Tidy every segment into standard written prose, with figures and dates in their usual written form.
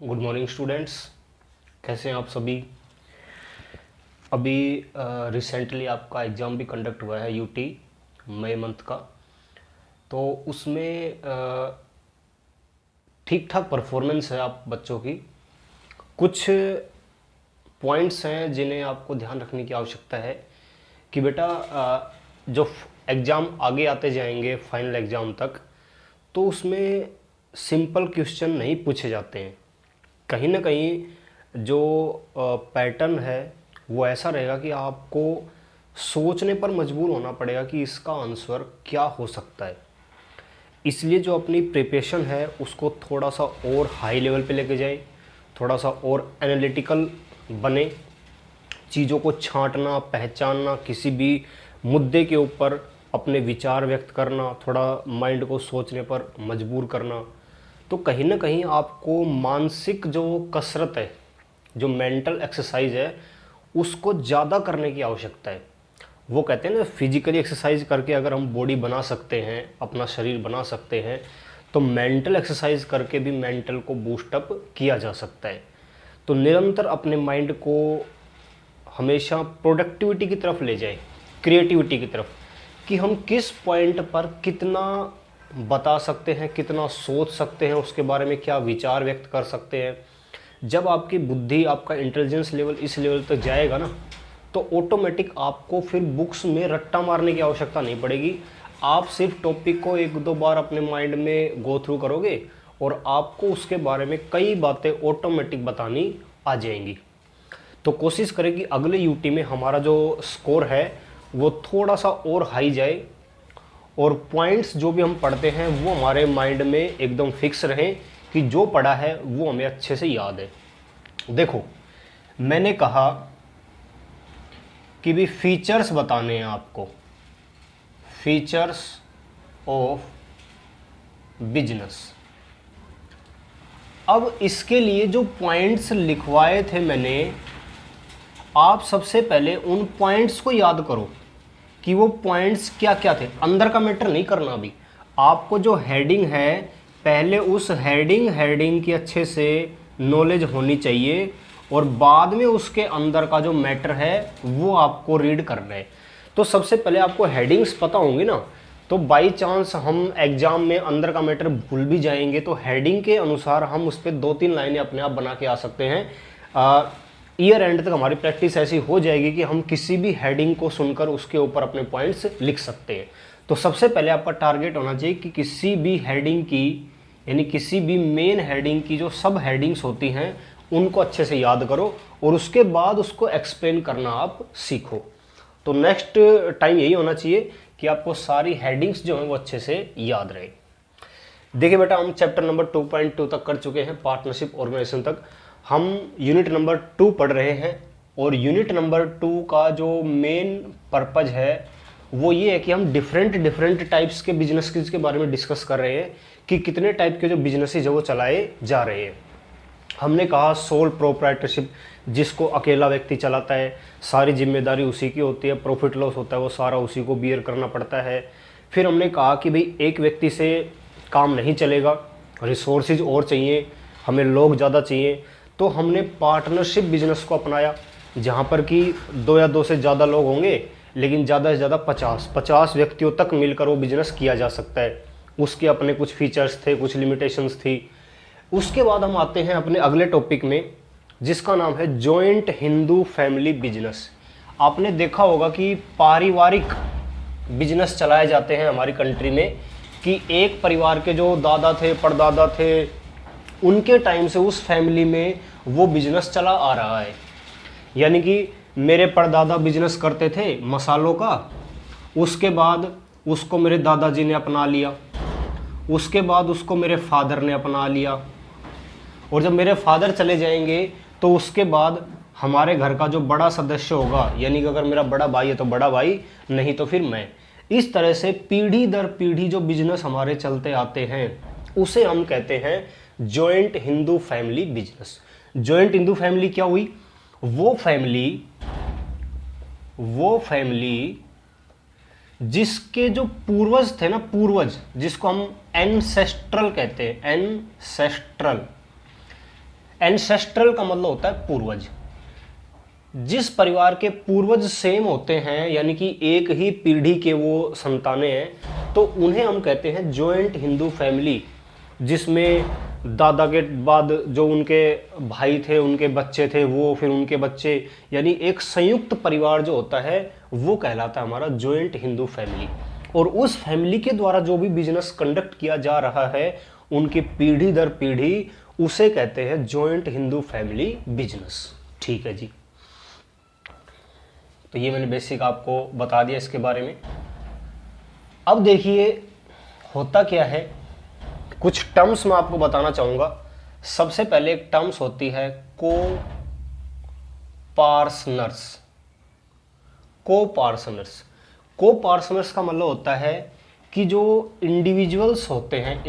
Good morning students. कैसे हैं आप सभी। अभी रिसेंटली आपका एग्ज़ाम भी कंडक्ट हुआ है यूटी मई मंथ का। तो उसमें ठीक ठाक परफॉर्मेंस है आप बच्चों की। कुछ पॉइंट्स हैं जिन्हें आपको ध्यान रखने की आवश्यकता है कि बेटा जो एग्ज़ाम आगे आते जाएंगे फाइनल एग्ज़ाम तक, तो उसमें सिंपल क्वेश्चन नहीं पूछे जाते हैं। कहीं ना कहीं जो पैटर्न है वो ऐसा रहेगा कि आपको सोचने पर मजबूर होना पड़ेगा कि इसका आंसर क्या हो सकता है। इसलिए जो अपनी प्रिपरेशन है उसको थोड़ा सा और हाई लेवल पे लेके जाए, थोड़ा सा और एनालिटिकल बने, चीज़ों को छांटना, पहचानना, किसी भी मुद्दे के ऊपर अपने विचार व्यक्त करना, थोड़ा माइंड को सोचने पर मजबूर करना। तो कहीं ना कहीं आपको मानसिक जो कसरत है, जो मेंटल एक्सरसाइज है, उसको ज़्यादा करने की आवश्यकता है। वो कहते हैं ना, फिजिकली एक्सरसाइज करके अगर हम बॉडी बना सकते हैं, अपना शरीर बना सकते हैं, तो मेंटल एक्सरसाइज करके भी मेंटल को बूस्टअप किया जा सकता है। तो निरंतर अपने माइंड को हमेशा प्रोडक्टिविटी की तरफ ले जाए, क्रिएटिविटी की तरफ, कि हम किस पॉइंट पर कितना बता सकते हैं, कितना सोच सकते हैं, उसके बारे में क्या विचार व्यक्त कर सकते हैं। जब आपकी बुद्धि, आपका इंटेलिजेंस लेवल इस लेवल तक जाएगा ना, तो ऑटोमेटिक आपको फिर बुक्स में रट्टा मारने की आवश्यकता नहीं पड़ेगी। आप सिर्फ टॉपिक को एक दो बार अपने माइंड में गो थ्रू करोगे और आपको उसके बारे में कई बातें ऑटोमेटिक बतानी आ जाएंगी। तो कोशिश करें कि अगले यूटी में हमारा जो स्कोर है वो थोड़ा सा और हाई जाए, और पॉइंट्स जो भी हम पढ़ते हैं वो हमारे माइंड में एकदम फिक्स रहें कि जो पढ़ा है वो हमें अच्छे से याद है। देखो, मैंने कहा कि भी फीचर्स बताने हैं आपको, फीचर्स ऑफ बिजनेस। अब इसके लिए जो पॉइंट्स लिखवाए थे मैंने, आप सबसे पहले उन पॉइंट्स को याद करो कि वो पॉइंट्स क्या क्या थे। अंदर का मैटर नहीं करना। अभी आपको जो हेडिंग है, पहले उस हेडिंग की अच्छे से नॉलेज होनी चाहिए, और बाद में उसके अंदर का जो मैटर है वो आपको रीड करना है। तो सबसे पहले आपको हेडिंग्स पता होंगी ना, तो बाई चांस हम एग्जाम में अंदर का मैटर भूल भी जाएंगे तो हेडिंग के अनुसार हम उस पर 2-3 लाइनें अपने आप बना के आ सकते हैं। ईयर एंड तक हमारी प्रैक्टिस ऐसी हो जाएगी कि हम किसी भी हेडिंग को सुनकर उसके ऊपर अपने पॉइंट्स लिख सकते हैं। तो सबसे पहले आपका टारगेट होना चाहिए कि किसी भी हेडिंग की, यानी किसी भी मेन हेडिंग की जो सब हेडिंग्स होती हैं उनको अच्छे से याद करो, और उसके बाद उसको एक्सप्लेन करना आप सीखो। तो नेक्स्ट टाइम यही होना चाहिए कि आपको सारी हेडिंग्स जो हैं वो अच्छे से याद रहे। देखिए बेटा, हम चैप्टर नंबर 2.2 तक कर चुके हैं, पार्टनरशिप ऑर्गेनाइजेशन तक। हम यूनिट नंबर 2 पढ़ रहे हैं, और यूनिट नंबर 2 का जो मेन पर्पज है वो ये है कि हम डिफरेंट टाइप्स के बिजनेस के बारे में डिस्कस कर रहे हैं कि कितने टाइप के जो बिजनेसेस है वो चलाए जा रहे हैं। हमने कहा सोल प्रोप्राइटरशिप, जिसको अकेला व्यक्ति चलाता है, सारी जिम्मेदारी उसी की होती है, प्रॉफिट लॉस होता है वो सारा उसी को बियर करना पड़ता है। फिर हमने कहा कि भाई एक व्यक्ति से काम नहीं चलेगा, रिसोर्सेज और चाहिए, हमें लोग ज़्यादा चाहिए। तो हमने पार्टनरशिप बिजनेस को अपनाया, जहाँ पर कि 2 या 2 से ज़्यादा लोग होंगे, लेकिन ज़्यादा से ज़्यादा 50 व्यक्तियों तक मिलकर वो बिज़नेस किया जा सकता है। उसके अपने कुछ फीचर्स थे, कुछ लिमिटेशंस थी। उसके बाद हम आते हैं अपने अगले टॉपिक में, जिसका नाम है जॉइंट हिंदू फैमिली बिजनेस। आपने देखा होगा कि पारिवारिक बिजनेस चलाए जाते हैं हमारी कंट्री में, कि एक परिवार के जो दादा थे, परदादा थे, उनके टाइम से उस फैमिली में वो बिजनेस चला आ रहा है। यानी कि मेरे परदादा बिजनेस करते थे मसालों का, उसके बाद उसको मेरे दादाजी ने अपना लिया, उसके बाद उसको मेरे फादर ने अपना लिया, और जब मेरे फादर चले जाएंगे तो उसके बाद हमारे घर का जो बड़ा सदस्य होगा, यानी कि अगर मेरा बड़ा भाई है तो बड़ा भाई, नहीं तो फिर मैं। इस तरह से पीढ़ी दर पीढ़ी जो बिजनेस हमारे चलते आते हैं उसे हम कहते हैं joint Hindu family business. Joint Hindu family क्या हुई? वो फैमिली जिसके जो पूर्वज थे ना, पूर्वज, जिसको हम एंसेस्ट्रल कहते हैं, एंसेस्ट्रल, एंसेस्ट्रल का मतलब होता है पूर्वज। जिस परिवार के पूर्वज सेम होते हैं, यानी कि एक ही पीढ़ी के वो संतानें हैं, तो उन्हें हम कहते हैं जॉइंट हिंदू फैमिली, जिसमें दादा के बाद जो उनके भाई थे, उनके बच्चे थे, वो फिर उनके बच्चे, यानी एक संयुक्त परिवार जो होता है वो कहलाता है हमारा जॉइंट हिंदू फैमिली। और उस फैमिली के द्वारा जो भी बिजनेस कंडक्ट किया जा रहा है उनकी पीढ़ी दर पीढ़ी, उसे कहते हैं जॉइंट हिंदू फैमिली बिजनेस। ठीक है जी, तो ये मैंने बेसिक आपको बता दिया इसके बारे में। अब देखिए होता क्या है, कुछ टर्म्स मैं आपको बताना चाहूँगा। सबसे पहले एक टर्म्स होती है को-पार्सनर्स। को-पार्सनर्स, को-पार्सनर्स का मतलब होता है कि जो इंडिविजुअल्स होते हैं,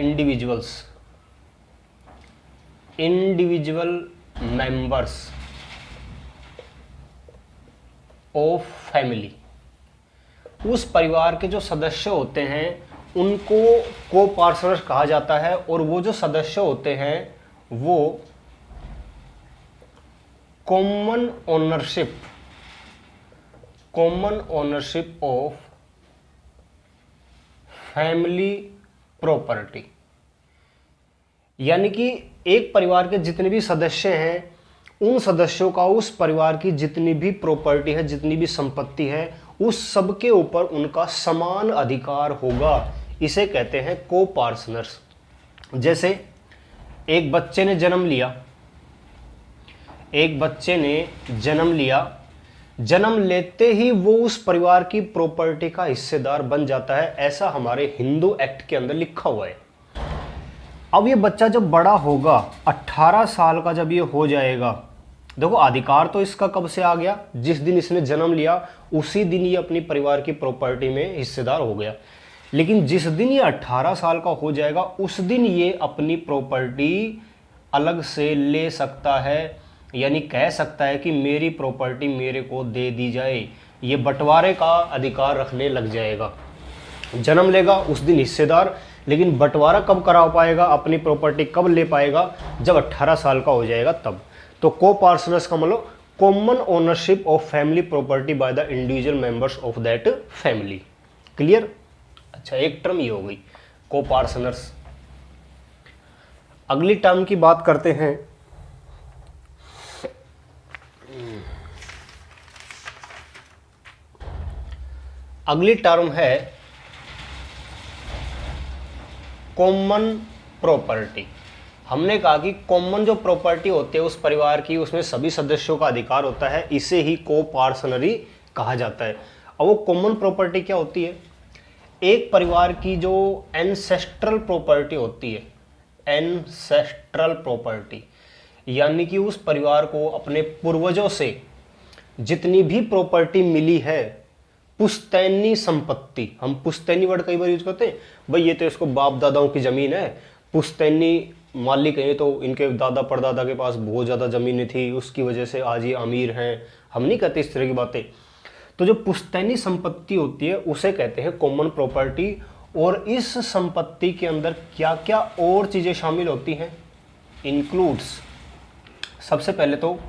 इंडिविजुअल मेंबर्स ऑफ फैमिली, उस परिवार के जो सदस्य होते हैं उनको को-पार्सनर्स कहा जाता है। और वो जो सदस्य होते हैं वो common ownership of family property, यानी कि एक परिवार के जितने भी सदस्य हैं उन सदस्यों का उस परिवार की जितनी भी प्रॉपर्टी है, जितनी भी संपत्ति है, उस सब के ऊपर उनका समान अधिकार होगा। इसे कहते हैं को-पार्सनर्स। जैसे एक बच्चे ने जन्म लिया, जन्म लेते ही वो उस परिवार की प्रॉपर्टी का हिस्सेदार बन जाता है, ऐसा हमारे हिंदू एक्ट के अंदर लिखा हुआ है। अब ये बच्चा जब बड़ा होगा, 18 साल का जब ये हो जाएगा, देखो अधिकार तो इसका कब से आ गया, जिस दिन इसने जन्म लिया उसी दिन ये अपनी परिवार की प्रॉपर्टी में हिस्सेदार हो गया। लेकिन जिस दिन ये 18 साल का हो जाएगा उस दिन ये अपनी प्रॉपर्टी अलग से ले सकता है, यानी कह सकता है कि मेरी प्रॉपर्टी मेरे को दे दी जाए। ये बंटवारे का अधिकार रखने लग जाएगा। जन्म लेगा उस दिन हिस्सेदार, लेकिन बंटवारा कब करा पाएगा, अपनी प्रॉपर्टी कब ले पाएगा, जब 18 साल का हो जाएगा तब। तो को-पार्सनर्स का मतलब common ownership of family property by the individual members of that family. Clear? अच्छा, एक टर्म ये हो गई को-पार्सनर्स। अगली टर्म की बात करते हैं। अगली टर्म है कॉमन प्रॉपर्टी। हमने कहा कि कॉमन जो प्रॉपर्टी होती है उस परिवार की, उसमें सभी सदस्यों का अधिकार होता है, इसे ही को-पार्सनरी कहा जाता है। अब वो कॉमन प्रॉपर्टी क्या होती है? एक परिवार की जो एंसेस्ट्रल प्रॉपर्टी होती है, एंसेस्ट्रल प्रॉपर्टी, यानी कि उस परिवार को अपने पूर्वजों से जितनी भी प्रॉपर्टी मिली है, पुश्तैनी संपत्ति, हम पुश्तैनी वर्ड कई बार यूज करते हैं, भाई ये तो इसको बाप दादाओं की जमीन है, पुश्तैनी मालिक है, तो इनके दादा परदादा के पास बहुत ज़्यादा ज़मीनें थी, उसकी वजह से आज ये अमीर हैं। हम नहीं कहते इस तरह की बातें। तो जो पुश्तैनी संपत्ति होती है उसे कहते हैं कॉमन प्रॉपर्टी। और इस संपत्ति के अंदर क्या क्या और चीज़ें शामिल होती हैं? इंक्लूड्स, सबसे पहले तो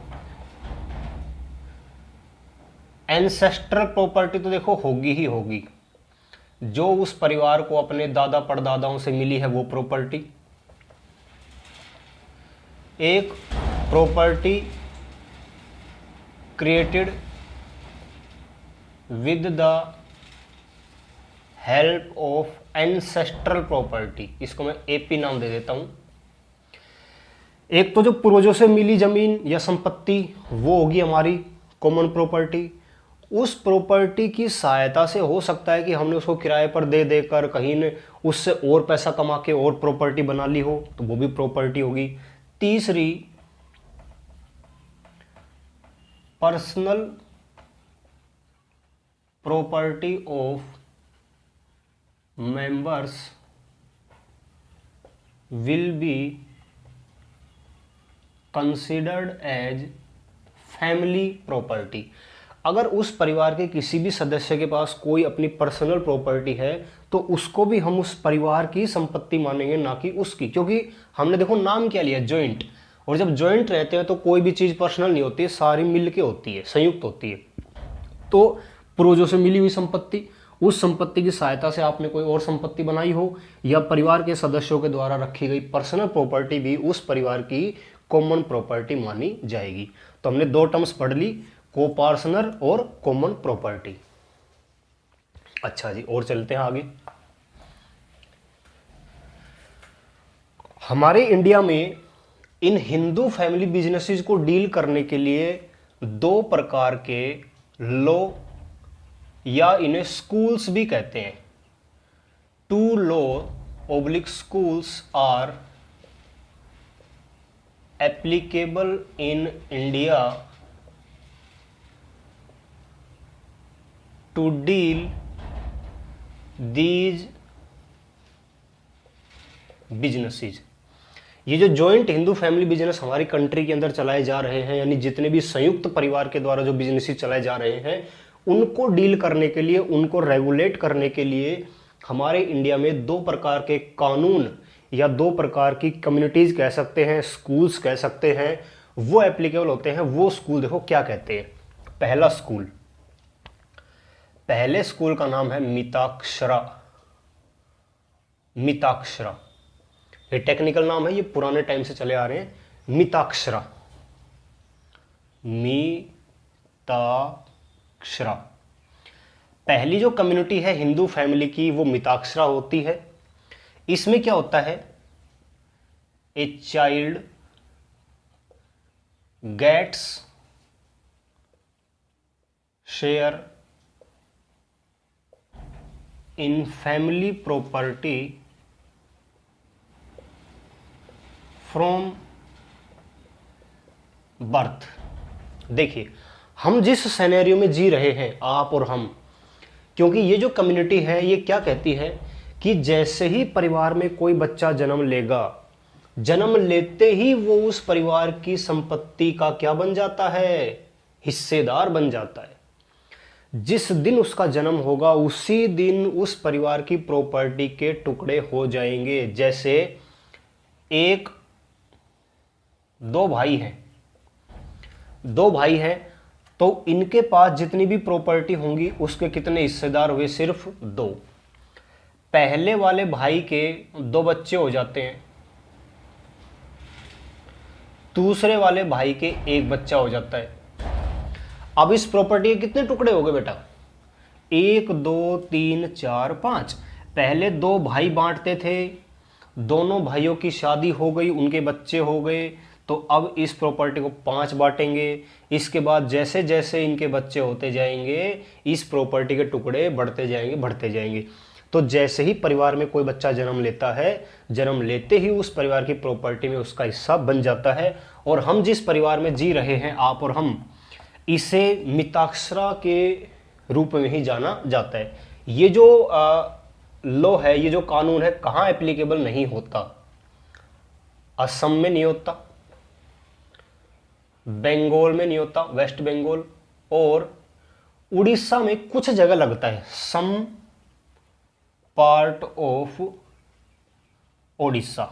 एंसेस्ट्रल प्रॉपर्टी तो देखो होगी ही होगी, जो उस परिवार को अपने दादा परदादाओं से मिली है वो प्रॉपर्टी। एक property created with the help of ancestral property, इसको मैं एपी नाम दे देता हूं। एक तो जो पूर्वजों से मिली जमीन या संपत्ति वो होगी हमारी कॉमन प्रॉपर्टी। उस प्रॉपर्टी की सहायता से हो सकता है कि हमने उसको किराए पर दे देकर कहीं ने उससे और पैसा कमा के और प्रॉपर्टी बना ली हो, तो वो भी प्रॉपर्टी होगी। तीसरी, personal property of members will be considered as family property. अगर उस परिवार के किसी भी सदस्य के पास कोई अपनी पर्सनल प्रॉपर्टी है तो उसको भी हम उस परिवार की संपत्ति मानेंगे, ना कि उसकी, क्योंकि हमने देखो नाम क्या लिया, जॉइंट। और जब ज्वाइंट रहते हैं तो कोई भी चीज़ पर्सनल नहीं होती है, सारी मिल के होती है, संयुक्त होती है। तो पूर्वजों से मिली हुई संपत्ति, उस संपत्ति की सहायता से आपने कोई और संपत्ति बनाई हो, या परिवार के सदस्यों के द्वारा रखी गई पर्सनल प्रॉपर्टी भी उस परिवार की कॉमन प्रॉपर्टी मानी जाएगी। तो हमने दो टर्म्स पढ़ ली, कोपार्सनल और कॉमन प्रॉपर्टी। अच्छा जी, और चलते हैं आगे। हमारे इंडिया में इन हिंदू फैमिली बिजनेसेस को डील करने के लिए दो प्रकार के लॉ, या इन्हें स्कूल्स भी कहते हैं। Two law oblique schools are applicable in India to deal these businesses. ये जो जॉइंट हिंदू फैमिली बिजनेस हमारी कंट्री के अंदर चलाए जा रहे हैं, यानी जितने भी संयुक्त परिवार के द्वारा जो बिजनेसेस चलाए जा रहे हैं, उनको डील करने के लिए, उनको रेगुलेट करने के लिए हमारे इंडिया में दो प्रकार के कानून या दो प्रकार की कम्युनिटीज कह सकते हैं, स्कूल्स कह सकते हैं, वो एप्लीकेबल होते हैं। वो स्कूल देखो क्या कहते हैं। पहला स्कूल, पहले स्कूल का नाम है मिताक्षरा। मिताक्षरा ये टेक्निकल नाम है, ये पुराने टाइम से चले आ रहे हैं। मिताक्षरा, मिताक्षरा पहली जो कम्युनिटी है हिंदू फैमिली की, वो मिताक्षरा होती है। इसमें क्या होता है, a child gets share in family property from birth. देखिए, हम जिस सिनेरियो में जी रहे हैं, आप और हम, क्योंकि ये जो कम्युनिटी है ये क्या कहती है कि जैसे ही परिवार में कोई बच्चा जन्म लेगा, जन्म लेते ही वो उस परिवार की संपत्ति का क्या बन जाता है, हिस्सेदार बन जाता है। जिस दिन उसका जन्म होगा उसी दिन उस परिवार की प्रॉपर्टी के टुकड़े हो जाएंगे। जैसे एक दो भाई हैं, दो भाई हैं तो इनके पास जितनी भी प्रॉपर्टी होंगी उसके कितने हिस्सेदार हुए, सिर्फ दो। पहले वाले भाई के दो बच्चे हो जाते हैं, दूसरे वाले भाई के एक बच्चा हो जाता है। अब इस प्रॉपर्टी के कितने टुकड़े हो गए बेटा, 1 2 3 4 5। पहले दो भाई बांटते थे, दोनों भाइयों की शादी हो गई, उनके बच्चे हो गए, तो अब इस प्रॉपर्टी को 5 बांटेंगे। इसके बाद जैसे जैसे इनके बच्चे होते जाएंगे, इस प्रॉपर्टी के टुकड़े बढ़ते जाएंगे, बढ़ते जाएंगे। तो जैसे ही परिवार में कोई बच्चा जन्म लेता है, जन्म लेते ही उस परिवार की प्रॉपर्टी में उसका हिस्सा बन जाता है। और हम जिस परिवार में जी रहे हैं, आप और हम, इसे मिताक्षरा के रूप में ही जाना जाता है। ये जो लॉ है, ये जो कानून है, कहाँ एप्लीकेबल नहीं होता, असम में नहीं होता, बंगाल में नहीं होता, वेस्ट बंगाल, और उड़ीसा में कुछ जगह लगता है, some part of Odisha,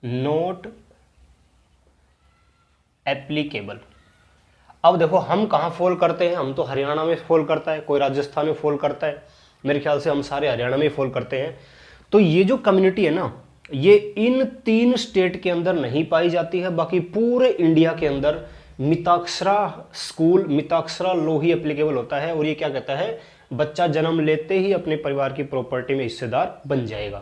not applicable. अब देखो हम कहाँ फॉल करते हैं, हम तो हरियाणा में फॉल करता है, कोई राजस्थान में फॉल करता है, मेरे ख्याल से हम सारे हरियाणा में फॉल करते हैं। तो ये जो कम्युनिटी है ना, ये इन 3 स्टेट के अंदर नहीं पाई जाती है, बाकी पूरे इंडिया के अंदर मिताक्षरा स्कूल, मिताक्षरा लॉ ही एप्लीकेबल होता है। और ये क्या कहता है, बच्चा जन्म लेते ही अपने परिवार की प्रॉपर्टी में हिस्सेदार बन जाएगा।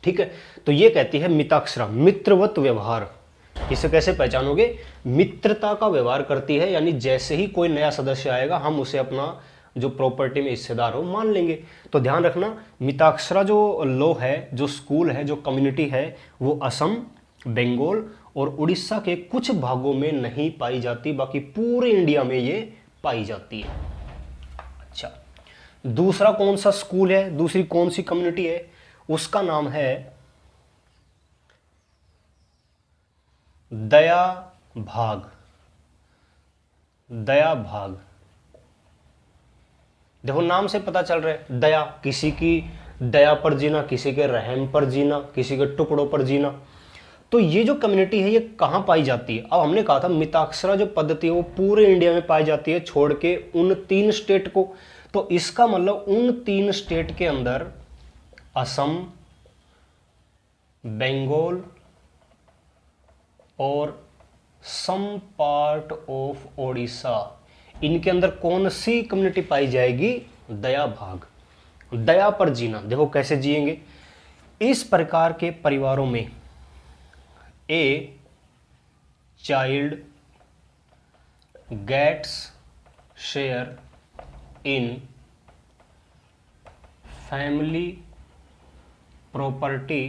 ठीक है, तो ये कहती है मिताक्षरा, मित्रवत व्यवहार। इसे कैसे पहचानोगे, मित्रता का व्यवहार करती है, यानी जैसे ही कोई नया सदस्य आएगा हम उसे अपना जो प्रॉपर्टी में हिस्सेदार हो मान लेंगे। तो ध्यान रखना, मिताक्षरा जो लॉ है, जो स्कूल है, जो कम्युनिटी है, वो असम, बंगाल और उड़ीसा के कुछ भागों में नहीं पाई जाती, बाकी पूरे इंडिया में ये पाई जाती है। अच्छा, दूसरा कौन सा स्कूल है, दूसरी कौन सी कम्युनिटी है, उसका नाम है दया भाग। दया भाग, देखो नाम से पता चल रहा है, दया, किसी की दया पर जीना, किसी के रहम पर जीना, किसी के टुकड़ों पर जीना। तो ये जो कम्युनिटी है ये कहाँ पाई जाती है? अब हमने कहा था मिताक्षरा जो पद्धति है वो पूरे इंडिया में पाई जाती है छोड़ के उन 3 स्टेट को। तो इसका मतलब उन 3 स्टेट के अंदर असम, बंगाल और सम पार्ट ऑफ ओडिशा, इनके अंदर कौन सी कम्युनिटी पाई जाएगी? दया भाग, दया पर जीना। देखो कैसे जिएंगे। इस प्रकार के परिवारों में a child gets share in family property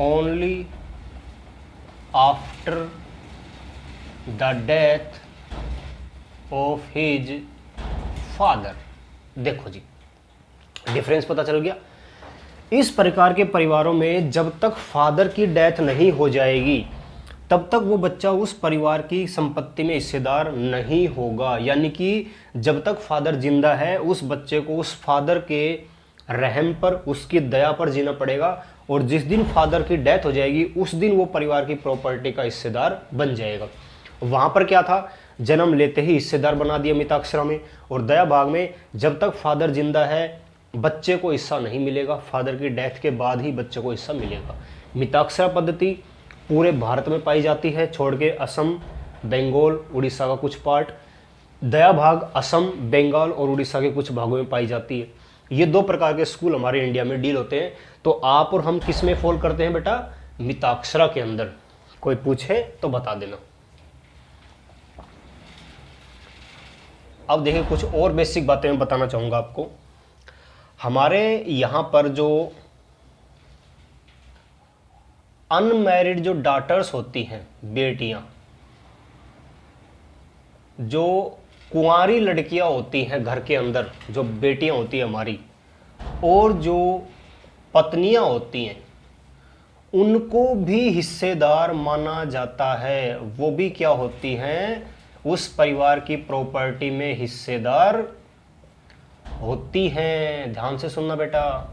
only after the death of his father. देखो जी, डिफरेंस पता चल गया। इस प्रकार के परिवारों में जब तक फादर की डेथ नहीं हो जाएगी तब तक वो बच्चा उस परिवार की संपत्ति में हिस्सेदार नहीं होगा। यानी कि जब तक फादर जिंदा है उस बच्चे को उस फादर के रहम पर, उसकी दया पर जीना पड़ेगा, और जिस दिन फादर की डेथ हो जाएगी उस दिन वो परिवार की प्रॉपर्टी का हिस्सेदार बन जाएगा। वहां पर क्या था? जन्म लेते ही हिस्सेदार बना दिया मिताक्षरा में। और दया भाग में जब तक फादर जिंदा है बच्चे को हिस्सा नहीं मिलेगा, फादर की डेथ के बाद ही बच्चे को हिस्सा मिलेगा। मिताक्षरा पद्धति पूरे भारत में पाई जाती है छोड़ के असम, बंगाल, उड़ीसा का कुछ पार्ट। दया भाग असम, बंगाल और उड़ीसा के कुछ भागों में पाई जाती है। ये 2 प्रकार के स्कूल हमारे इंडिया में डील होते हैं। तो आप और हम किस में फॉल करते हैं बेटा? मिताक्षरा के अंदर। कोई पूछे तो बता देना। अब देखिए कुछ और बेसिक बातें मैं बताना चाहूंगा आपको। हमारे यहां पर जो अनमैरिड जो डॉटर्स होती हैं, बेटियां, जो कुंवारी लड़कियां होती हैं घर के अंदर, जो बेटियां होती हैं हमारी, और जो पत्नियां होती हैं, उनको भी हिस्सेदार माना जाता है। वो भी क्या होती हैं? उस परिवार की प्रॉपर्टी में हिस्सेदार होती हैं। ध्यान से सुनना बेटा।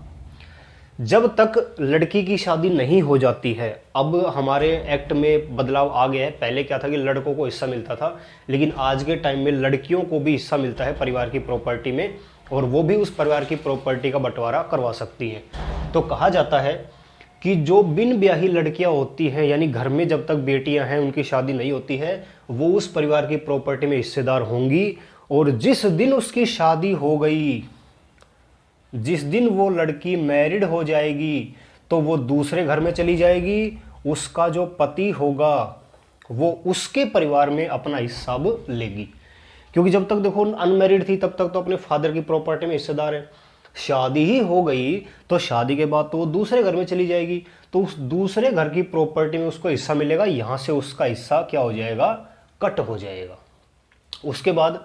जब तक लड़की की शादी नहीं हो जाती है, अब हमारे एक्ट में बदलाव आ गया है। पहले क्या था कि लड़कों को हिस्सा मिलता था, लेकिन आज के टाइम में लड़कियों को भी हिस्सा मिलता है परिवार की प्रॉपर्टी में, और वो भी उस परिवार की प्रॉपर्टी का बंटवारा करवा सकती है। तो कहा जाता है कि जो बिन ब्याही लड़कियां होती हैं, यानी घर में जब तक बेटियां हैं उनकी शादी नहीं होती है, वो उस परिवार की प्रॉपर्टी में हिस्सेदार होंगी। और जिस दिन उसकी शादी हो गई, जिस दिन वो लड़की मैरिड हो जाएगी, तो वो दूसरे घर में चली जाएगी। उसका जो पति होगा वो उसके परिवार में अपना हिस्सा लेगी। क्योंकि जब तक देखो अनमैरिड थी तब तक तो अपने फादर की प्रॉपर्टी में हिस्सेदार है। शादी ही हो गई तो शादी के बाद तो वो दूसरे घर में चली जाएगी, तो उस दूसरे घर की प्रॉपर्टी में उसको हिस्सा मिलेगा। यहां से उसका हिस्सा क्या हो जाएगा? कट हो जाएगा। उसके बाद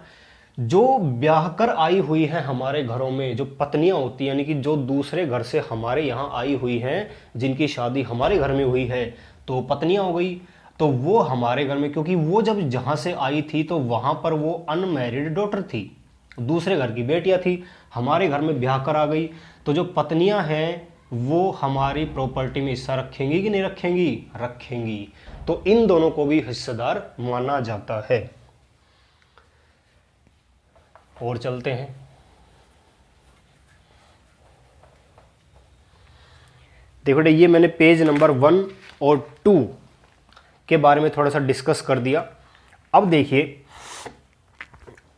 जो ब्याह कर आई हुई है हमारे घरों में, जो पत्नियां होती हैं, यानी कि जो दूसरे घर से हमारे यहाँ आई हुई हैं, जिनकी शादी हमारे घर में हुई है, तो पत्नियां हो गई। तो वो हमारे घर में, क्योंकि वो जब जहाँ से आई थी तो वहाँ पर वो अनमैरिड डॉटर थी, दूसरे घर की बेटियां थी, हमारे घर में ब्याह कर आ गई। तो जो पत्नियां हैं वो हमारी प्रॉपर्टी में हिस्सा रखेंगी कि नहीं रखेंगी? रखेंगी। तो इन दोनों को भी हिस्सेदार माना जाता है। और चलते हैं। देखो ये मैंने पेज नंबर 1 और 2 के बारे में थोड़ा सा डिस्कस कर दिया। अब देखिए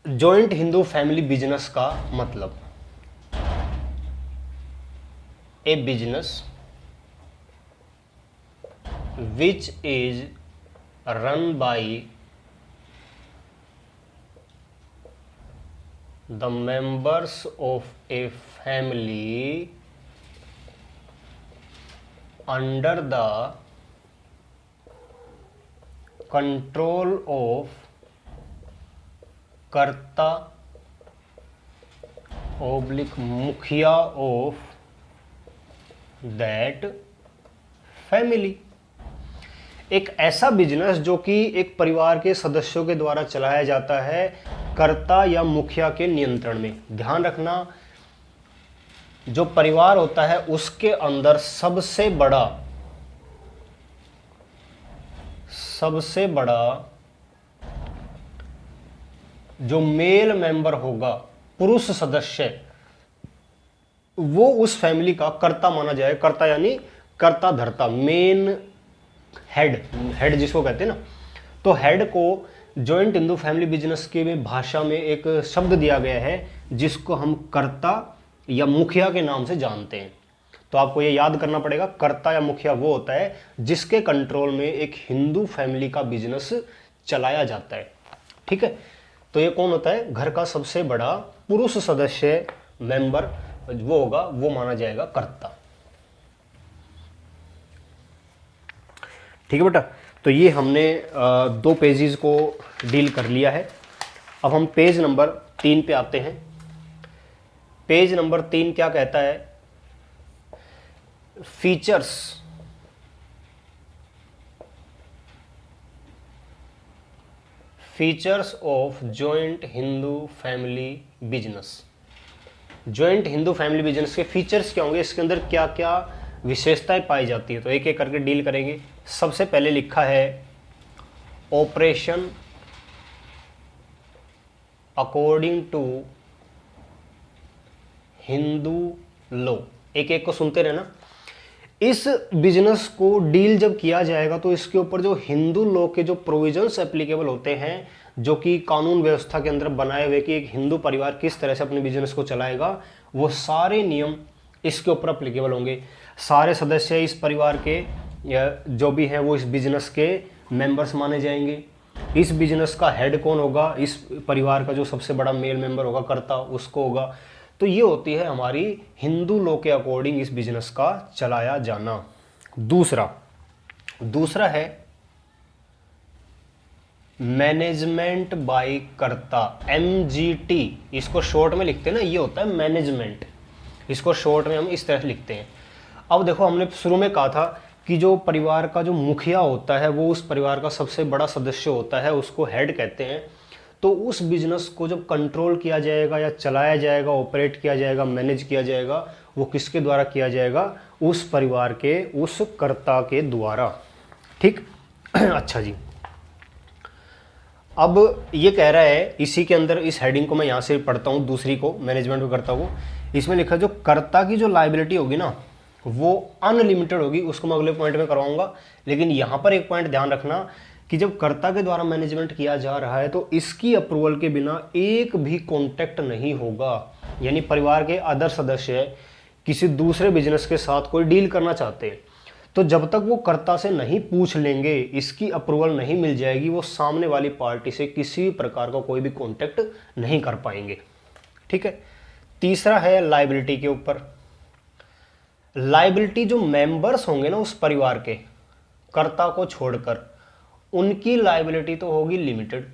जॉइंट हिंदू फैमिली बिजनेस का मतलब, a business which is run by the members of a family under the control of कर्ता मुखिया of that family। एक ऐसा बिजनेस जो कि एक परिवार के सदस्यों के द्वारा चलाया जाता है कर्ता या मुखिया के नियंत्रण में। ध्यान रखना, जो परिवार होता है उसके अंदर सबसे बड़ा सबसे बड़ा जो मेल मेंबर होगा, पुरुष सदस्य, वो उस फैमिली का कर्ता माना जाए। कर्ता यानी कर्ता धर्ता, मेन हेड, हेड जिसको कहते हैं ना। तो हेड को जॉइंट हिंदू फैमिली बिजनेस के में भाषा में एक शब्द दिया गया है जिसको हम कर्ता या मुखिया के नाम से जानते हैं। तो आपको ये याद करना पड़ेगा, कर्ता या मुखिया वो होता है जिसके कंट्रोल में एक हिंदू फैमिली का बिजनेस चलाया जाता है। ठीक है, तो ये कौन होता है? घर का सबसे बड़ा पुरुष सदस्य मेंबर वो होगा, वो माना जाएगा कर्ता। ठीक है बेटा, तो ये हमने 2 पेजेस को डील कर लिया है। अब हम पेज नंबर 3 पे आते हैं। पेज नंबर 3 क्या कहता है? Features of joint Hindu family business. Joint Hindu family business के फीचर्स क्या होंगे, इसके अंदर क्या क्या विशेषताएं पाई जाती है, तो एक एक करके डील करेंगे। सबसे पहले लिखा है operation according to Hindu law. एक एक को सुनते रहना। इस बिजनेस को डील जब किया जाएगा तो इसके ऊपर जो हिंदू लॉ के जो प्रोविजंस एप्लीकेबल होते हैं, जो कि कानून व्यवस्था के अंदर बनाए हुए कि एक हिंदू परिवार किस तरह से अपने बिजनेस को चलाएगा, वो सारे नियम इसके ऊपर एप्लीकेबल होंगे। सारे सदस्य इस परिवार के या जो भी हैं वो इस बिजनेस के मेंबर्स माने जाएंगे। इस बिजनेस का हेड कौन होगा? इस परिवार का जो सबसे बड़ा मेल मेंबर होगा, कर्ता, उसको होगा। तो ये होती है हमारी हिंदू लॉ के अकॉर्डिंग इस बिजनेस का चलाया जाना। दूसरा है मैनेजमेंट बाय कर्ता, MGT। इसको शॉर्ट में लिखते हैं ना, ये होता है मैनेजमेंट। इसको शॉर्ट में हम इस तरह लिखते हैं। अब देखो, हमने शुरू में कहा था कि जो परिवार का जो मुखिया होता है वो उस परिवार का सबसे बड़ा सदस्य होता है, उसको हेड कहते हैं। तो उस बिजनेस को जब कंट्रोल किया जाएगा या चलाया जाएगा, ऑपरेट किया जाएगा, मैनेज किया जाएगा, वो किसके द्वारा किया जाएगा? उस परिवार के उस कर्ता के द्वारा। ठीक अच्छा जी, अब ये कह रहा है इसी के अंदर, इस हेडिंग को मैं यहाँ से पढ़ता हूँ, दूसरी को मैनेजमेंट को करता हूँ। इसमें लिखा जो कर्ता की जो लायबिलिटी होगी ना वो अनलिमिटेड होगी, उसको मैं अगले पॉइंट में करवाऊंगा। लेकिन यहाँ पर एक पॉइंट ध्यान रखना कि जब कर्ता के द्वारा मैनेजमेंट किया जा रहा है तो इसकी अप्रूवल के बिना एक भी कॉन्टैक्ट नहीं होगा। यानी परिवार के अदर सदस्य किसी दूसरे बिजनेस के साथ कोई डील करना चाहते हैं तो जब तक वो कर्ता से नहीं पूछ लेंगे, इसकी अप्रूवल नहीं मिल जाएगी, वो सामने वाली पार्टी से किसी भी प्रकार का कोई भी कॉन्टैक्ट नहीं कर पाएंगे। ठीक है, तीसरा है लायबिलिटी के ऊपर। लायबिलिटी जो मेंबर्स होंगे ना उस परिवार के, कर्ता को छोड़कर, उनकी लायबिलिटी तो होगी लिमिटेड,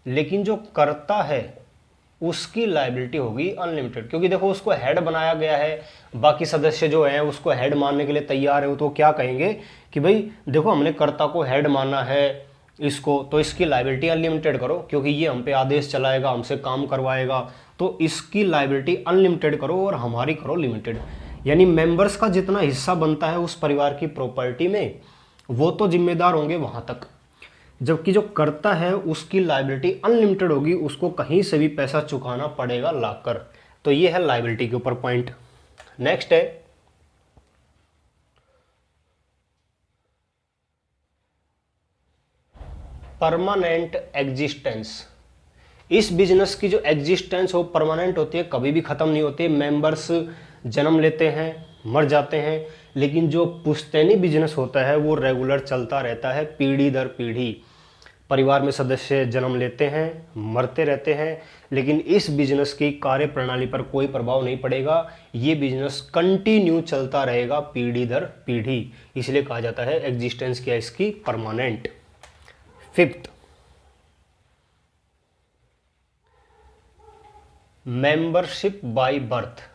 लेकिन जो कर्ता है उसकी लायबिलिटी होगी अनलिमिटेड। क्योंकि देखो, उसको हेड बनाया गया है, बाकी सदस्य जो हैं उसको हेड मानने के लिए तैयार है, तो क्या कहेंगे कि भाई देखो हमने कर्ता को हेड माना है इसको, तो इसकी लायबिलिटी अनलिमिटेड करो, क्योंकि ये हम पे आदेश चलाएगा, हमसे काम करवाएगा, तो इसकी लायबिलिटी अनलिमिटेड करो और हमारी करो लिमिटेड। यानी मेंबर्स का जितना हिस्सा बनता है उस परिवार की प्रॉपर्टी में, वो तो जिम्मेदार होंगे वहां तक, जबकि जो कर्ता है उसकी लायबिलिटी अनलिमिटेड होगी, उसको कहीं से भी पैसा चुकाना पड़ेगा लाकर। तो ये है लायबिलिटी के ऊपर पॉइंट। नेक्स्ट है परमानेंट एग्जिस्टेंस। इस बिजनेस की जो एग्जिस्टेंस हो परमानेंट होती है, कभी भी खत्म नहीं होती। मेंबर्स जन्म लेते हैं, मर जाते हैं, लेकिन जो पुश्तैनी बिजनेस होता है वो रेगुलर चलता रहता है, पीढ़ी दर पीढ़ी। परिवार में सदस्य जन्म लेते हैं, मरते रहते हैं, लेकिन इस बिजनेस की कार्य प्रणाली पर कोई प्रभाव नहीं पड़ेगा। ये बिजनेस कंटिन्यू चलता रहेगा पीढ़ी दर पीढ़ी, इसलिए कहा जाता है एग्जिस्टेंस क्या इसकी, permanent. Fifth, membership by birth.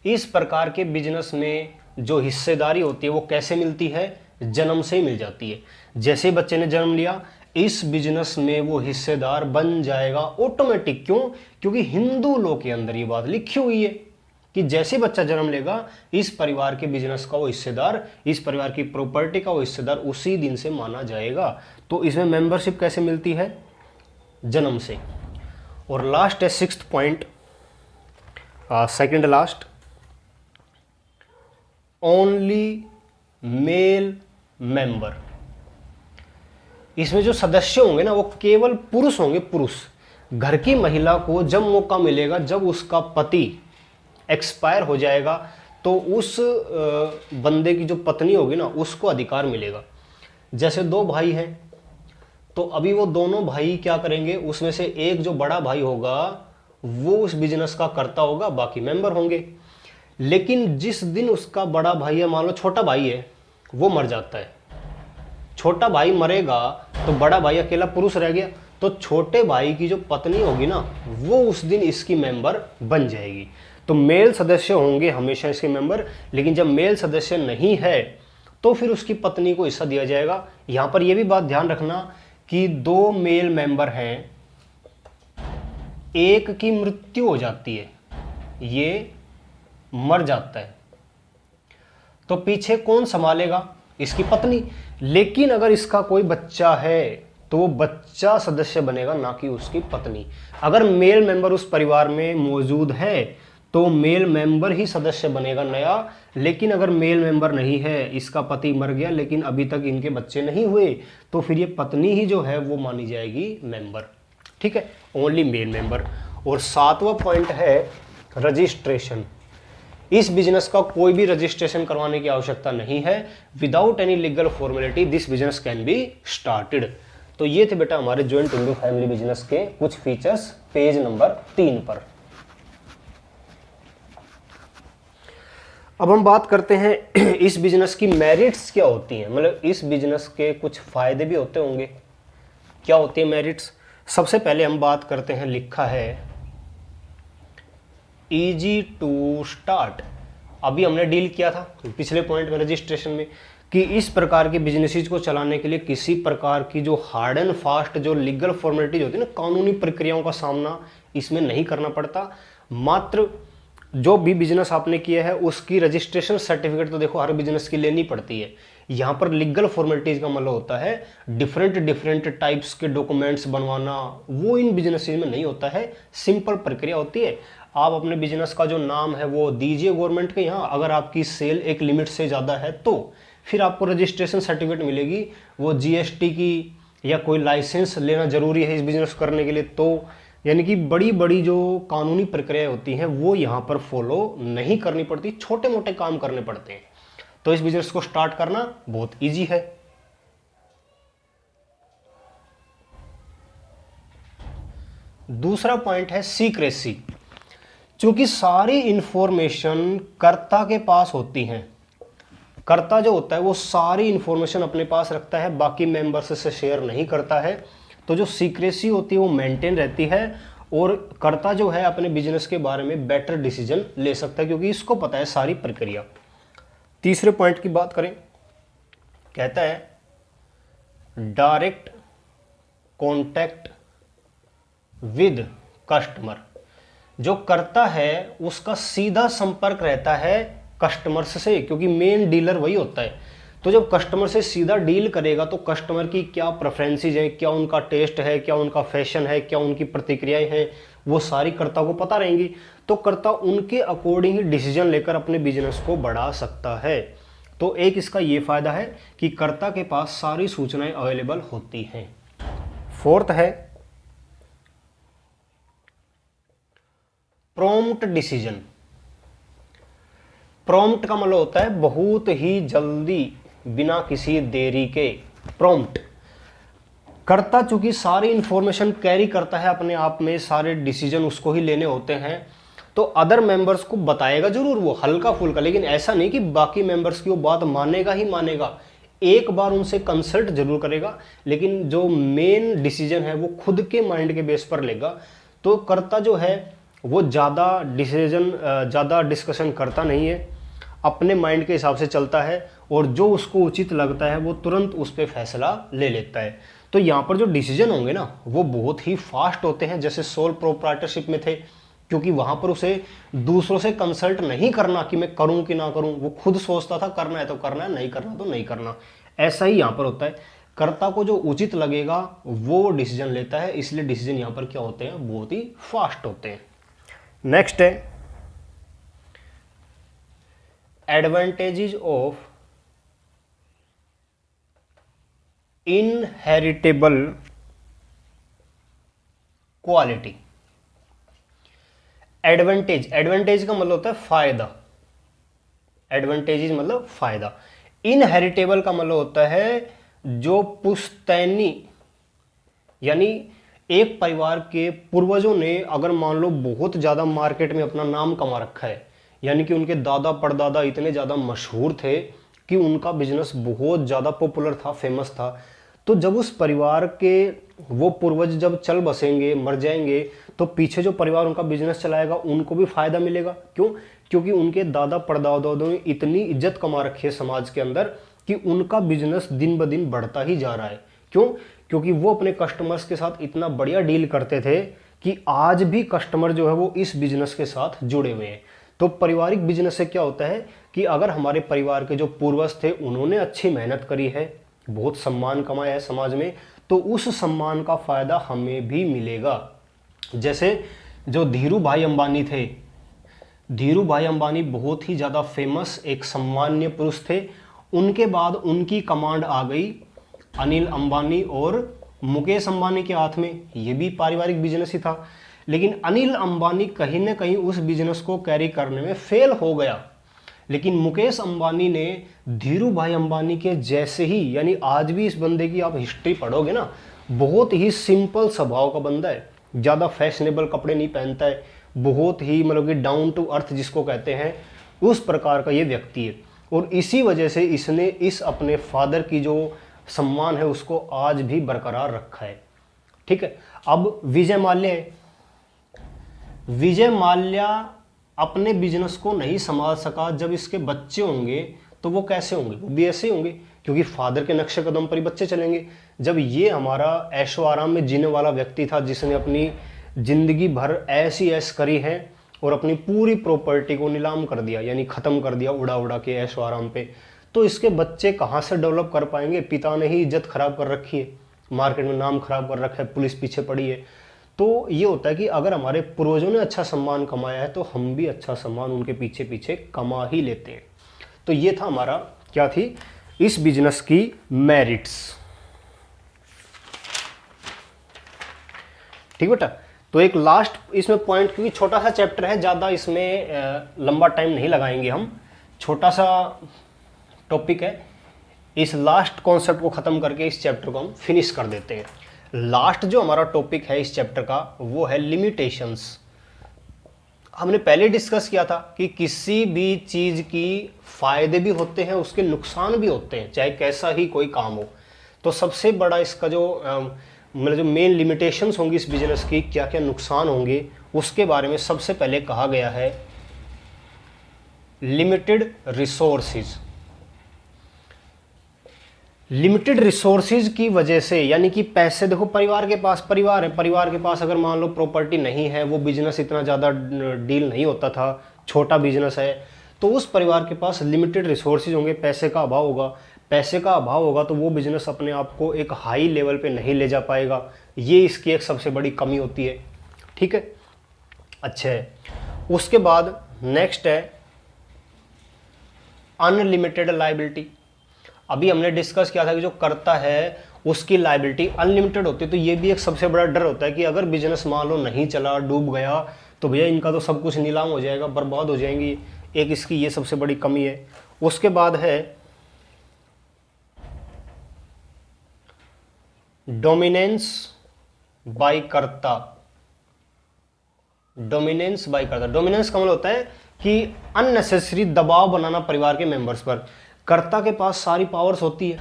इस प्रकार के बिजनेस में जो हिस्सेदारी होती है वो कैसे मिलती है? जन्म से ही मिल जाती है। जैसे बच्चे ने जन्म लिया, इस बिजनेस में वो हिस्सेदार बन जाएगा ऑटोमेटिक। क्यों? क्योंकि हिंदू लॉ के अंदर ये बात लिखी हुई है। कि जैसे बच्चा जन्म लेगा इस परिवार के बिजनेस का वो हिस्सेदार, इस परिवार की प्रॉपर्टी का वो हिस्सेदार उसी दिन से माना जाएगा। तो इसमें मेंबरशिप कैसे मिलती है? जन्म से। और लास्ट है 6th point, second last, only male member. इसमें जो सदस्य होंगे ना वो केवल पुरुष होंगे, पुरुष। घर की महिला को जब मौका मिलेगा, जब उसका पति एक्सपायर हो जाएगा, तो उस बंदे की जो पत्नी होगी ना उसको अधिकार मिलेगा। जैसे 2 भाई हैं, तो अभी वो दोनों भाई क्या करेंगे, उसमें से एक जो बड़ा भाई होगा वो उस बिजनेस का कर्ता होगा, बाकी मेंबर होंगे। लेकिन जिस दिन उसका बड़ा भाई है, मान लो छोटा भाई है, वो मर जाता है, छोटा भाई मरेगा तो बड़ा भाई अकेला पुरुष रह गया, तो छोटे भाई की जो पत्नी होगी ना वो उस दिन इसकी मेंबर बन जाएगी। तो मेल सदस्य होंगे हमेशा इसके मेंबर, लेकिन जब मेल सदस्य नहीं है तो फिर उसकी पत्नी को हिस्सा दिया जाएगा। यहां पर यह भी बात ध्यान रखना कि 2 मेल मेंबर हैं, एक की मृत्यु हो जाती है, ये मर जाता है, तो पीछे कौन संभालेगा? इसकी पत्नी। लेकिन अगर इसका कोई बच्चा है तो वो बच्चा सदस्य बनेगा, ना कि उसकी पत्नी। अगर मेल मेंबर उस परिवार में मौजूद है तो मेल मेंबर ही सदस्य बनेगा नया। लेकिन अगर मेल मेंबर नहीं है, इसका पति मर गया लेकिन अभी तक इनके बच्चे नहीं हुए, तो फिर ये पत्नी ही जो है वो मानी जाएगी मेंबर। ठीक है, ओनली मेल मेंबर। और 7वां पॉइंट है रजिस्ट्रेशन। इस बिजनेस का कोई भी रजिस्ट्रेशन करवाने की आवश्यकता नहीं है। Without any legal formality this business can be started. तो ये थे बेटा हमारे जॉइंट इंडो फैमिली बिजनेस के कुछ फीचर्स पेज नंबर 3 पर। अब हम बात करते हैं इस बिजनेस की मेरिट्स क्या होती हैं, मतलब इस बिजनेस के कुछ फायदे भी होते होंगे। क्या होती है मेरिट्स? सबसे पहले हम बात करते हैं, लिखा है इजी टू स्टार्ट। अभी हमने डील किया था पिछले पॉइंट में रजिस्ट्रेशन में कि इस प्रकार के बिजनेसेस को चलाने के लिए किसी प्रकार की जो हार्ड एंड फास्ट जो लीगल फॉर्मेलिटीज होती है ना, कानूनी प्रक्रियाओं का सामना इसमें नहीं करना पड़ता। मात्र जो भी बिजनेस आपने किया है उसकी रजिस्ट्रेशन सर्टिफिकेट तो देखो हर बिजनेस की लेनी पड़ती है। यहाँ पर लीगल फॉर्मेलिटीज का मतलब होता है डिफरेंट टाइप्स के डॉक्यूमेंट्स बनवाना, वो इन बिजनेसेस में नहीं होता है, सिंपल प्रक्रिया होती है। आप अपने बिजनेस का जो नाम है वो दीजिए गवर्नमेंट के यहाँ, अगर आपकी सेल एक लिमिट से ज़्यादा है तो फिर आपको रजिस्ट्रेशन सर्टिफिकेट मिलेगी। वो जीएसटी की या कोई लाइसेंस लेना जरूरी है इस बिजनेस करने के लिए, तो यानी कि बड़ी बड़ी जो कानूनी प्रक्रिया होती हैं वो यहाँ पर फॉलो नहीं करनी पड़ती, छोटे मोटे काम करने पड़ते हैं। तो इस बिजनेस को स्टार्ट करना बहुत ईजी है। दूसरा पॉइंट है सीक्रेसी। क्योंकि सारी इंफॉर्मेशन कर्ता के पास होती हैं, कर्ता जो होता है वो सारी इंफॉर्मेशन अपने पास रखता है, बाकी मेंबर्स से शेयर नहीं करता है। तो जो सीक्रेसी होती है वो मेंटेन रहती है और कर्ता जो है अपने बिजनेस के बारे में बेटर डिसीजन ले सकता है क्योंकि इसको पता है सारी प्रक्रिया। तीसरे पॉइंट की बात करें, कहता है डायरेक्ट कॉन्टैक्ट विद कस्टमर। जो कर्ता है उसका सीधा संपर्क रहता है कस्टमर्स से, क्योंकि मेन डीलर वही होता है। तो जब कस्टमर से सीधा डील करेगा तो कस्टमर की क्या प्रेफरेंसेस हैं, क्या उनका टेस्ट है, क्या उनका फैशन है, क्या उनकी प्रतिक्रियाएं हैं, वो सारी कर्ता को पता रहेंगी। तो कर्ता उनके अकॉर्डिंग ही डिसीजन लेकर अपने बिजनेस को बढ़ा सकता है। तो एक इसका ये फायदा है कि कर्ता के पास सारी सूचनाएं अवेलेबल होती हैं। फोर्थ है प्रॉम्प्ट डिसीजन। प्रॉम्प्ट का मतलब होता है बहुत ही जल्दी, बिना किसी देरी के। प्रॉम्प्ट कर्ता चूंकि सारी इंफॉर्मेशन कैरी करता है अपने आप में, सारे डिसीजन उसको ही लेने होते हैं, तो अदर मेंबर्स को बताएगा जरूर, वो हल्का फुल्का, लेकिन ऐसा नहीं कि बाकी मेंबर्स की वो बात मानेगा ही मानेगा। एक बार उनसे कंसल्ट जरूर करेगा, लेकिन जो मेन डिसीजन है वो खुद के माइंड के बेस पर लेगा। तो कर्ता जो है वो ज़्यादा डिस्कशन करता नहीं है, अपने माइंड के हिसाब से चलता है और जो उसको उचित लगता है वो तुरंत उस पर फैसला ले लेता है। तो यहाँ पर जो डिसीजन होंगे ना वो बहुत ही फास्ट होते हैं, जैसे सोल प्रोप्राइटरशिप में थे, क्योंकि वहां पर उसे दूसरों से कंसल्ट नहीं करना कि मैं करूं कि ना करूं, वो खुद सोचता था करना है तो करना है, नहीं करना तो नहीं करना। ऐसा ही यहां पर होता है, कर्ता को जो उचित लगेगा वो डिसीजन लेता है, इसलिए डिसीजन यहां पर क्या होते हैं, बहुत ही फास्ट होते हैं। नेक्स्ट है advantages of inheritable quality. Advantage का मतलब होता है फायदा, एडवांटेजेस मतलब फायदा। इनहेरिटेबल का मतलब होता है जो पुश्तैनी, यानी एक परिवार के पूर्वजों ने अगर मान लो बहुत ज्यादा मार्केट में अपना नाम कमा रखा है, यानी कि उनके दादा परदादा इतने ज्यादा मशहूर थे कि उनका बिजनेस बहुत ज्यादा पॉपुलर था, फेमस था, तो जब उस परिवार के वो पूर्वज जब चल बसेंगे, मर जाएंगे, तो पीछे जो परिवार उनका बिजनेस चलाएगा उनको भी फायदा मिलेगा। क्यों? क्योंकि उनके दादा परदादा ने इतनी इज्जत कमा रखी है समाज के अंदर कि उनका बिजनेस दिन ब दिन बढ़ता ही जा रहा है। क्यों? क्योंकि वो अपने कस्टमर्स के साथ इतना बढ़िया डील करते थे कि आज भी कस्टमर जो है वो इस बिजनेस के साथ जुड़े हुए हैं। तो पारिवारिक बिजनेस से क्या होता है कि अगर हमारे परिवार के जो पूर्वज थे उन्होंने अच्छी मेहनत करी है, बहुत सम्मान कमाया है समाज में, तो उस सम्मान का फायदा हमें भी मिलेगा। जैसे जो धीरू भाई अंबानी थे, धीरू भाई अंबानी बहुत ही ज़्यादा फेमस एक सम्मान्य पुरुष थे। उनके बाद उनकी कमांड आ गई अनिल अंबानी और मुकेश अंबानी के हाथ में, ये भी पारिवारिक बिजनेस ही था। लेकिन अनिल अंबानी कहीं ना कहीं उस बिजनेस को कैरी करने में फेल हो गया, लेकिन मुकेश अंबानी ने धीरू भाई अंबानी के जैसे ही, यानी आज भी इस बंदे की आप हिस्ट्री पढ़ोगे ना, बहुत ही सिंपल स्वभाव का बंदा है, ज़्यादा फैशनेबल कपड़े नहीं पहनता है, बहुत ही मतलब कि डाउन टू अर्थ जिसको कहते हैं, उस प्रकार का ये व्यक्ति है। और इसी वजह से इसने इस अपने फादर की जो सम्मान है उसको आज भी बरकरार रखा है। ठीक है। अब विजय माल्या, विजय माल्या अपने बिजनेस को नहीं संभाल सका, जब इसके बच्चे होंगे तो वो कैसे होंगे, वो भी ऐसे होंगे, क्योंकि फादर के नक्शे कदम पर ही बच्चे चलेंगे। जब ये हमारा ऐशो आराम में जीने वाला व्यक्ति था जिसने अपनी जिंदगी भर ऐसी ऐश करी है और अपनी पूरी प्रॉपर्टी को नीलाम कर दिया, यानी खत्म कर दिया उड़ा उड़ा के ऐशो आराम पे, तो इसके बच्चे कहाँ से डेवलप कर पाएंगे? पिता ने ही इज्जत खराब कर रखी है, मार्केट में नाम खराब कर रखा है, पुलिस पीछे पड़ी है। तो ये होता है कि अगर हमारे पूर्वजों ने अच्छा सम्मान कमाया है तो हम भी अच्छा सम्मान उनके पीछे पीछे कमा ही लेते हैं। तो ये था हमारा, क्या थी इस बिजनेस की मेरिट्स। ठीक बेटा। तो एक लास्ट इसमें पॉइंट, क्योंकि छोटा सा चैप्टर है, ज़्यादा इसमें लंबा टाइम नहीं लगाएंगे हम, छोटा सा टॉपिक है, इस लास्ट कॉन्सेप्ट को ख़त्म करके इस चैप्टर को हम फिनिश कर देते हैं। लास्ट जो हमारा टॉपिक है इस चैप्टर का वो है लिमिटेशंस। हमने पहले डिस्कस किया था कि किसी भी चीज़ की फायदे भी होते हैं, उसके नुकसान भी होते हैं, चाहे कैसा ही कोई काम हो। तो सबसे बड़ा इसका जो मतलब जो मेन लिमिटेशंस होंगी इस बिजनेस की, क्या क्या नुकसान होंगे, उसके बारे में सबसे पहले कहा गया है लिमिटेड रिसोर्सेज। लिमिटेड रिसोर्सेज की वजह से, यानी कि पैसे, देखो परिवार के पास, परिवार है, परिवार के पास अगर मान लो प्रॉपर्टी नहीं है, वो बिजनेस इतना ज़्यादा डील नहीं होता था, छोटा बिजनेस है, तो उस परिवार के पास लिमिटेड रिसोर्सेज होंगे, पैसे का अभाव होगा। पैसे का अभाव होगा तो वो बिजनेस अपने आप को एक हाई लेवल पे नहीं ले जा पाएगा, ये इसकी एक सबसे बड़ी कमी होती है। ठीक है, अच्छा है। उसके बाद नेक्स्ट है अनलिमिटेड लायबिलिटी। अभी हमने डिस्कस किया था कि जो कर्ता है उसकी लायबिलिटी अनलिमिटेड होती है, तो ये भी एक सबसे बड़ा डर होता है कि अगर बिजनेस मान लो नहीं चला, डूब गया, तो भैया इनका तो सब कुछ नीलाम हो जाएगा, बर्बाद हो जाएंगी, एक इसकी ये सबसे बड़ी कमी है। उसके बाद है डोमिनेंस बाय कर्ता। डोमिनेंस बाय कर्ता, डोमिनेंस का मतलब होता है कि अननेसेसरी दबाव बनाना परिवार के मेंबर्स पर। कर्ता के पास सारी पावर्स होती है,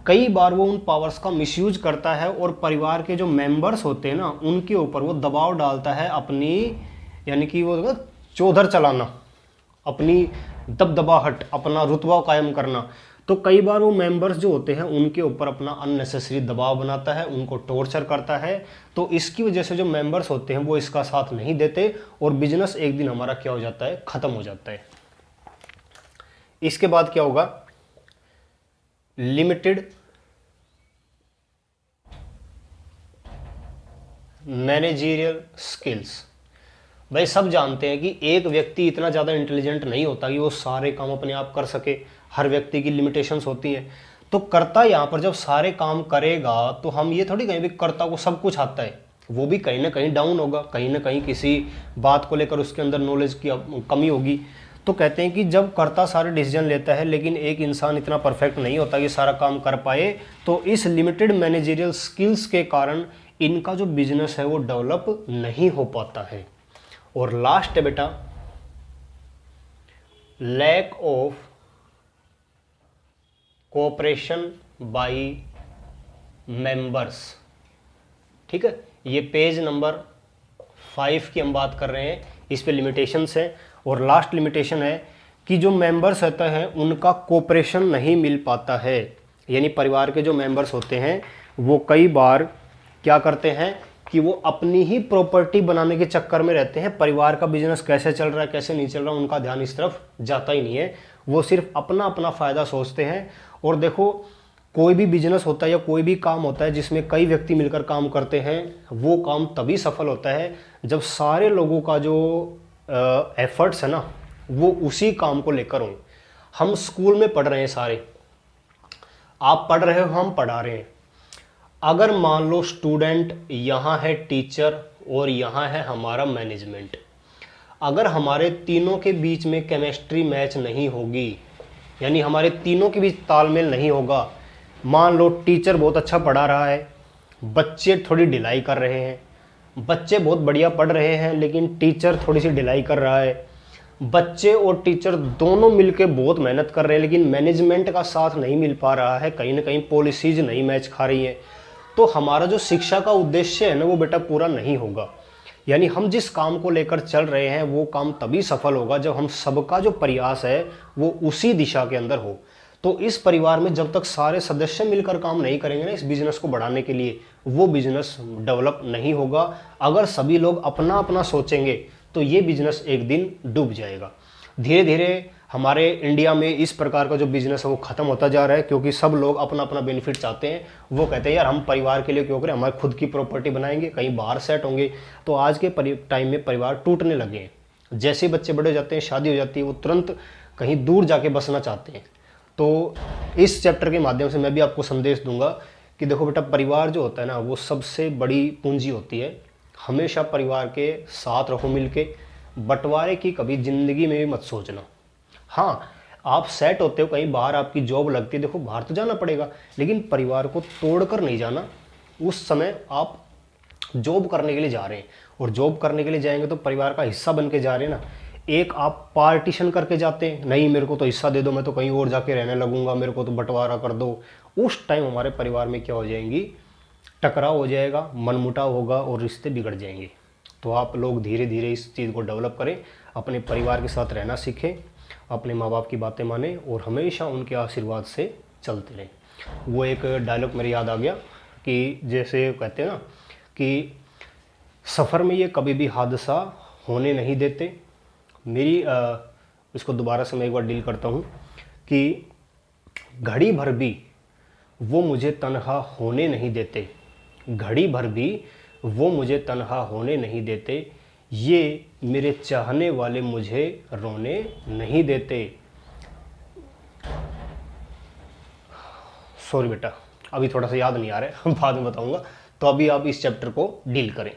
कई बार वो उन पावर्स का मिसयूज करता है और परिवार के जो मेंबर्स होते हैं ना उनके ऊपर वो दबाव डालता है अपनी, यानी कि वो चौधर चलाना, अपनी दबदबाहट, अपना रुतबा कायम करना। तो कई बार वो मेंबर्स जो होते हैं उनके ऊपर अपना अननेसेसरी दबाव बनाता है, उनको टॉर्चर करता है। तो इसकी वजह से जो मेंबर्स होते हैं वो इसका साथ नहीं देते और बिजनेस एक दिन हमारा क्या हो जाता है, खत्म हो जाता है। इसके बाद क्या होगा, लिमिटेड मैनेजरियल स्किल्स। भाई सब जानते हैं कि एक व्यक्ति इतना ज़्यादा इंटेलिजेंट नहीं होता कि वो सारे काम अपने आप कर सके, हर व्यक्ति की लिमिटेशंस होती हैं। तो कर्ता यहाँ पर जब सारे काम करेगा तो हम ये थोड़ी कहें भी कर्ता को सब कुछ आता है, वो भी कहीं ना कहीं डाउन होगा, कहीं ना कहीं किसी बात को लेकर उसके अंदर नॉलेज की कमी होगी। तो कहते हैं कि जब कर्ता सारे डिसीजन लेता है लेकिन एक इंसान इतना परफेक्ट नहीं होता कि सारा काम कर पाए, तो इस लिमिटेड मैनेजरियल स्किल्स के कारण इनका जो बिजनेस है वो डेवलप नहीं हो पाता है। और लास्ट है बेटा, lack of cooperation by members. ठीक है, ये पेज नंबर 5 की हम बात कर रहे हैं, इस पे लिमिटेशंस है। और लास्ट लिमिटेशन है कि जो मेंबर्स रहते हैं उनका कोऑपरेशन नहीं मिल पाता है, यानी परिवार के जो मेंबर्स होते हैं वो कई बार क्या करते हैं कि वो अपनी ही प्रॉपर्टी बनाने के चक्कर में रहते हैं। परिवार का बिजनेस कैसे चल रहा है कैसे नहीं चल रहा, उनका ध्यान इस तरफ जाता ही नहीं है, वो सिर्फ अपना अपना फ़ायदा सोचते हैं। और देखो, कोई भी बिजनेस होता है या कोई भी काम होता है जिसमें कई व्यक्ति मिलकर काम करते हैं, वो काम तभी सफल होता है जब सारे लोगों का जो एफर्ट्स है ना वो उसी काम को लेकर हों। हम स्कूल में पढ़ रहे हैं सारे, आप पढ़ रहे हो, हम पढ़ा रहे हैं। अगर मान लो स्टूडेंट यहाँ है टीचर और यहाँ है हमारा मैनेजमेंट, अगर हमारे तीनों के बीच में केमिस्ट्री मैच नहीं होगी, यानी हमारे तीनों के बीच तालमेल नहीं होगा, मान लो टीचर बहुत अच्छा पढ़ा रहा है, बच्चे थोड़ी ढिलाई कर रहे हैं, बच्चे बहुत बढ़िया पढ़ रहे हैं लेकिन टीचर थोड़ी सी ढिलाई कर रहा है, बच्चे और टीचर दोनों मिलकर बहुत मेहनत कर रहे हैं लेकिन मैनेजमेंट का साथ नहीं मिल पा रहा है, कहीं ना कहीं पॉलिसीज नहीं मैच खा रही हैं, तो हमारा जो शिक्षा का उद्देश्य है ना वो बेटा पूरा नहीं होगा। यानी हम जिस काम को लेकर चल रहे हैं वो काम तभी सफल होगा जब हम सबका जो प्रयास है वो उसी दिशा के अंदर हो। तो इस परिवार में जब तक सारे सदस्य मिलकर काम नहीं करेंगे ना इस बिजनेस को बढ़ाने के लिए, वो बिजनेस डेवलप नहीं होगा। अगर सभी लोग अपना अपना सोचेंगे तो ये बिजनेस एक दिन डूब जाएगा। धीरे धीरे हमारे इंडिया में इस प्रकार का जो बिजनेस है वो खत्म होता जा रहा है, क्योंकि सब लोग अपना अपना बेनिफिट चाहते हैं। वो कहते हैं यार हम परिवार के लिए क्यों करें, हमारे खुद की प्रॉपर्टी बनाएंगे, कहीं बाहर सेट होंगे। तो आज के टाइम में परिवार टूटने लगे हैं। जैसे बच्चे बड़े हो जाते हैं, शादी हो जाती है, वो तुरंत कहीं दूर जाके बसना चाहते हैं। तो इस चैप्टर के माध्यम से मैं भी आपको संदेश दूंगा कि देखो बेटा, परिवार जो होता है ना वो सबसे बड़ी पूंजी होती है। हमेशा परिवार के साथ रहो मिलके, बंटवारे की कभी ज़िंदगी में भी मत सोचना। हाँ, आप सेट होते हो, कहीं बाहर आपकी जॉब लगती है, देखो बाहर तो जाना पड़ेगा लेकिन परिवार को तोड़कर नहीं जाना। उस समय आप जॉब करने के लिए जा रहे हैं और जॉब करने के लिए जाएंगे तो परिवार का हिस्सा बन के जा रहे हैं ना। एक आप पार्टीशन करके जाते हैं, नहीं मेरे को तो हिस्सा दे दो, मैं तो कहीं और जाके रहने लगूंगा, मेरे को तो बंटवारा कर दो। उस टाइम हमारे परिवार में क्या हो जाएंगी, टकराव हो जाएगा, मनमुटाव होगा और रिश्ते बिगड़ जाएंगे। तो आप लोग धीरे धीरे इस चीज़ को डेवलप करें, अपने परिवार के साथ रहना सीखें, अपने माँ बाप की बातें माने और हमेशा उनके आशीर्वाद से चलते रहें। वो एक डायलॉग मेरे याद आ गया कि जैसे कहते हैं ना कि सफ़र में ये कभी भी हादसा होने नहीं देते। मेरी इसको दोबारा से मैं एक बार डील करता हूँ कि घड़ी भर भी वो मुझे तन्हा होने नहीं देते, घड़ी भर भी वो मुझे तन्हा होने नहीं देते, ये मेरे चाहने वाले मुझे रोने नहीं देते। सॉरी बेटा, अभी थोड़ा सा याद नहीं आ रहा है, बाद में बताऊंगा। तो अभी आप इस चैप्टर को डील करें।